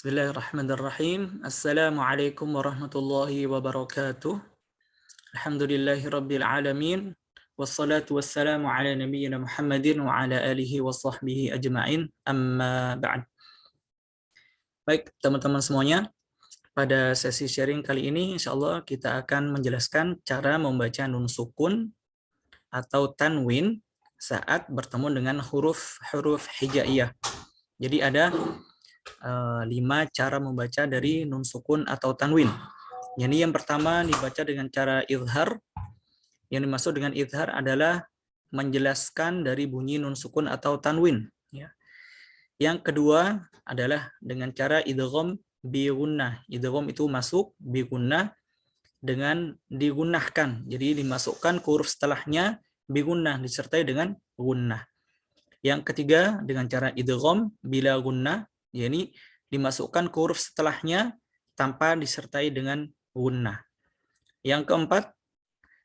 Bismillahirrahmanirrahim. Assalamualaikum warahmatullahi wabarakatuh. Alhamdulillahirabbil alamin. Wassalatu wassalamu ala nabiyyina Muhammadin wa ala alihi wa sahbihi ajma'in. Amma ba'd. Baik, teman-teman semuanya, pada sesi sharing kali ini insyaallah kita akan menjelaskan cara membaca nun sukun atau tanwin saat bertemu dengan huruf hijaiyah. Jadi ada 5 cara membaca dari nun sukun atau tanwin. Jadi yang pertama dibaca dengan cara izhar. Yang dimaksud dengan izhar adalah menjelaskan dari bunyi nun sukun atau tanwin. Yang kedua adalah dengan cara idgham bi gunnah. Idgham itu masuk, bi gunnah dengan digunnahkan. Jadi dimasukkan ke huruf setelahnya bi gunnah disertai dengan gunnah. Yang ketiga dengan cara idgham bila gunnah, yakni dimasukkan ke huruf setelahnya tanpa disertai dengan gunnah. Yang keempat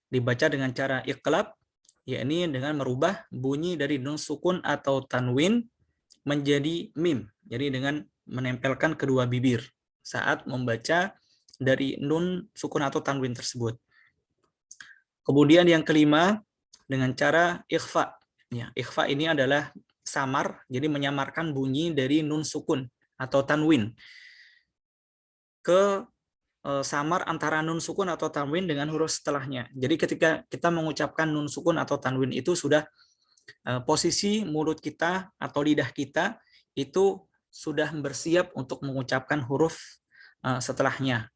dibaca dengan cara iqlab, yakni dengan merubah bunyi dari nun sukun atau tanwin menjadi mim. Jadi dengan menempelkan kedua bibir saat membaca dari nun sukun atau tanwin tersebut. Kemudian yang kelima dengan cara ikhfa. Ya, ikhfa ini adalah samar, jadi menyamarkan bunyi dari nun sukun atau tanwin ke samar antara nun sukun atau tanwin dengan huruf setelahnya. Jadi ketika kita mengucapkan nun sukun atau tanwin itu sudah posisi mulut kita atau lidah kita itu sudah bersiap untuk mengucapkan huruf setelahnya.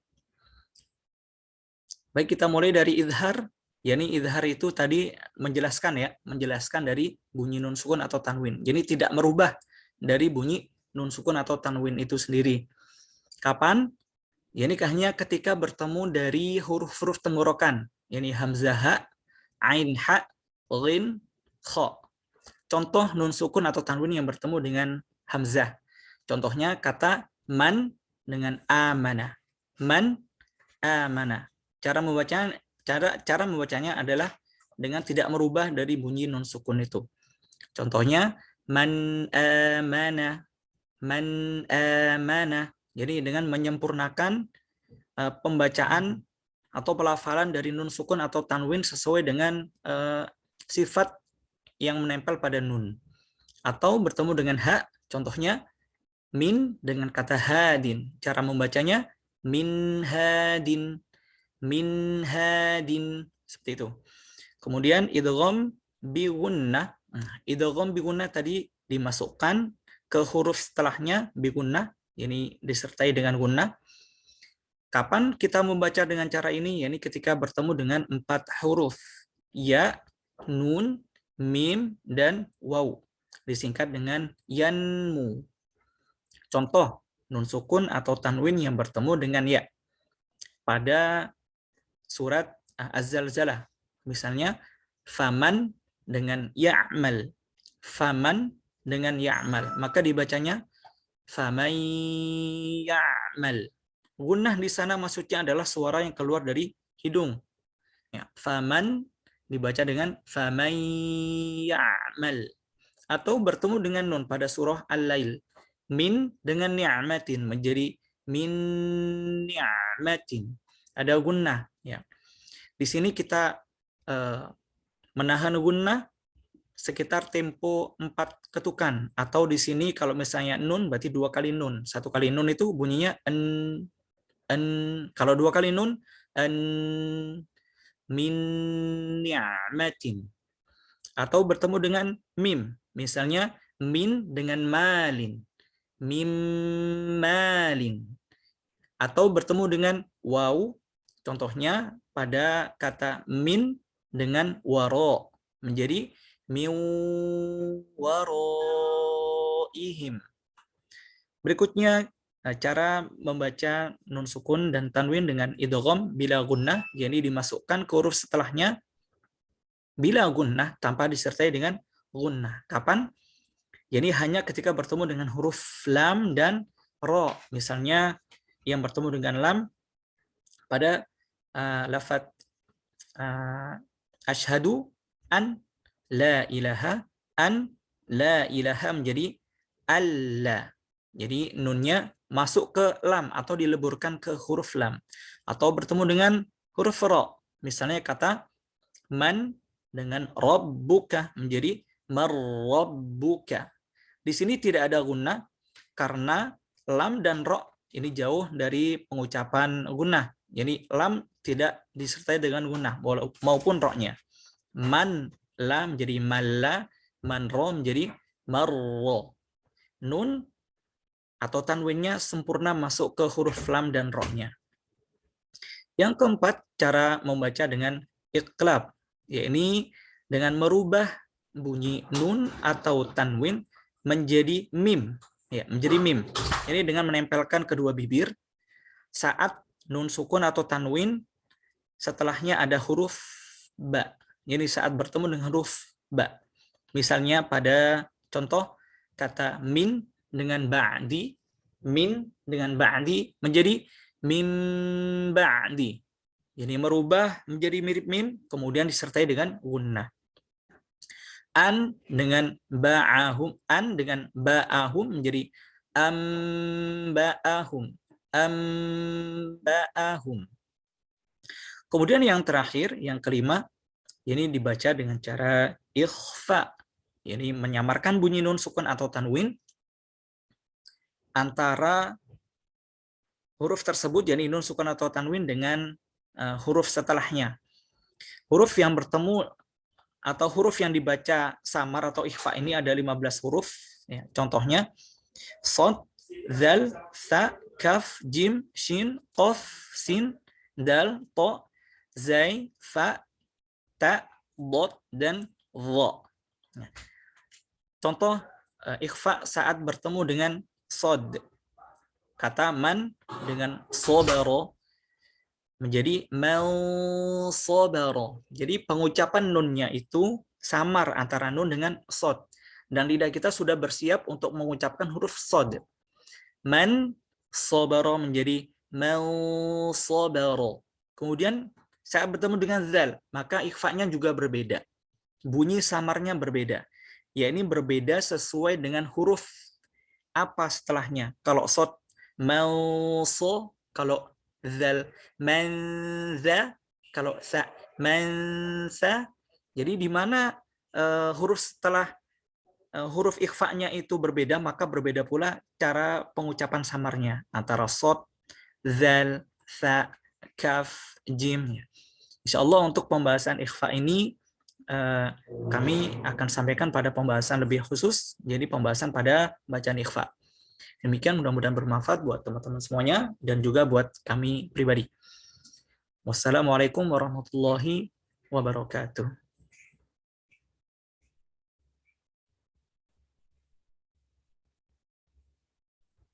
Baik, kita mulai dari izhar. Yani izhar itu tadi menjelaskan dari bunyi nun sukun atau tanwin. Jadi tidak merubah dari bunyi nun sukun atau tanwin itu sendiri. Kapan? Yani hanya ketika bertemu dari huruf-huruf tenggorokan. Yani hamzah ha, ain ha, ghin, kha. Contoh nun sukun atau tanwin yang bertemu dengan hamzah. Contohnya kata man dengan amana. Man amana. Cara membacanya adalah dengan tidak merubah dari bunyi nun sukun itu. Contohnya man amana, man amana. Jadi dengan menyempurnakan pembacaan atau pelafalan dari nun sukun atau tanwin sesuai dengan sifat yang menempel pada nun. Atau bertemu dengan ha, contohnya min dengan kata hadin. Cara membacanya min hadin, min hadin, seperti itu. Kemudian idgham bi gunnah. Idgham bi gunnah tadi dimasukkan ke huruf setelahnya bi gunnah, yakni disertai dengan gunnah. Kapan kita membaca dengan cara ini? Yakni ketika bertemu dengan 4 huruf ya, nun, mim, dan waw. Disingkat dengan yanmu. Contoh nun sukun atau tanwin yang bertemu dengan ya pada surat Az-Zalzalah. Misalnya faman dengan ya'mal. Faman dengan ya'mal. Maka dibacanya faman ya'mal. Gunnah di sana maksudnya adalah suara yang keluar dari hidung. Ya, faman dibaca dengan faman ya'mal. Atau bertemu dengan nun pada surah Al-Lail. Min dengan ni'matin menjadi min ni'matin. Ada gunnah. Ya. Di sini kita menahan gunnah sekitar tempo 4 ketukan. Atau di sini kalau misalnya nun berarti 2 kali nun. 1 kali nun itu bunyinya en. Kalau 2 kali nun en min ni'matin. Atau bertemu dengan mim. Misalnya min dengan malin. Mim malin. Atau bertemu dengan waw. Contohnya pada kata min dengan waro. Menjadi min waroihim. Berikutnya cara membaca nun sukun dan tanwin dengan idgham bila gunnah, jadi dimasukkan ke huruf setelahnya bila gunnah tanpa disertai dengan gunnah. Kapan? Jadi hanya ketika bertemu dengan huruf lam dan ro. Misalnya yang bertemu dengan lam pada lafaz asyhadu an la ilaha menjadi alla. Jadi nunnya masuk ke lam atau dileburkan ke huruf lam atau bertemu dengan huruf ra. Misalnya kata man dengan rabbuka menjadi marrabbuka. Di sini tidak ada gunnah karena lam dan ra ini jauh dari pengucapan gunnah. Jadi lam tidak disertai dengan gunnah maupun ra-nya. Man lam menjadi malla, man ra menjadi marra. Nun atau tanwinnya sempurna masuk ke huruf lam dan ra-nya. Yang keempat, cara membaca dengan iqlab, yakni dengan merubah bunyi nun atau tanwin menjadi mim, ya, menjadi mim. Ini dengan menempelkan kedua bibir saat nun sukun atau tanwin setelahnya ada huruf ba. Jadi saat bertemu dengan huruf ba. Misalnya pada contoh kata min dengan ba'di, min dengan ba'di menjadi min ba'di. Jadi merubah menjadi mirip min, kemudian disertai dengan gunnah. An dengan ba'ahum, an dengan ba'ahum menjadi amba'ahum, amba'ahum. Kemudian yang terakhir, yang kelima, ini dibaca dengan cara ikhfa, yani menyamarkan bunyi nun sukun atau tanwin antara huruf tersebut, yani nun sukun atau tanwin dengan huruf setelahnya. Huruf yang bertemu atau huruf yang dibaca samar atau ikhfa ini ada 15 huruf. Ya, contohnya, sod, zal, sa, kaf, jim, shin, qaf, sin, dal, to, zai, fa, ta, dot, dan dha. Nah, contoh ikhfa saat bertemu dengan sod. Kata man dengan sobaro menjadi mal-sobaro. Jadi pengucapan nunnya itu samar antara nun dengan sod. Dan lidah kita sudah bersiap untuk mengucapkan huruf sod. Man sobaro menjadi mal-sobaro. Kemudian saat bertemu dengan zal, maka ikhfa-nya juga berbeda. Bunyi samarnya berbeda. Ya, ini berbeda sesuai dengan huruf apa setelahnya. Kalau sod, mal-so, kalau zal, manza, kalau sa, mansa. Jadi di mana huruf setelah huruf ikhfa-nya itu berbeda, maka berbeda pula cara pengucapan samarnya antara sod, zal, sa, kaf, jim. Insyaallah untuk pembahasan ikhfa ini kami akan sampaikan pada pembahasan lebih khusus, jadi pembahasan pada bacaan ikhfa. Demikian, mudah-mudahan bermanfaat buat teman-teman semuanya dan juga buat kami pribadi. Wassalamualaikum warahmatullahi wabarakatuh.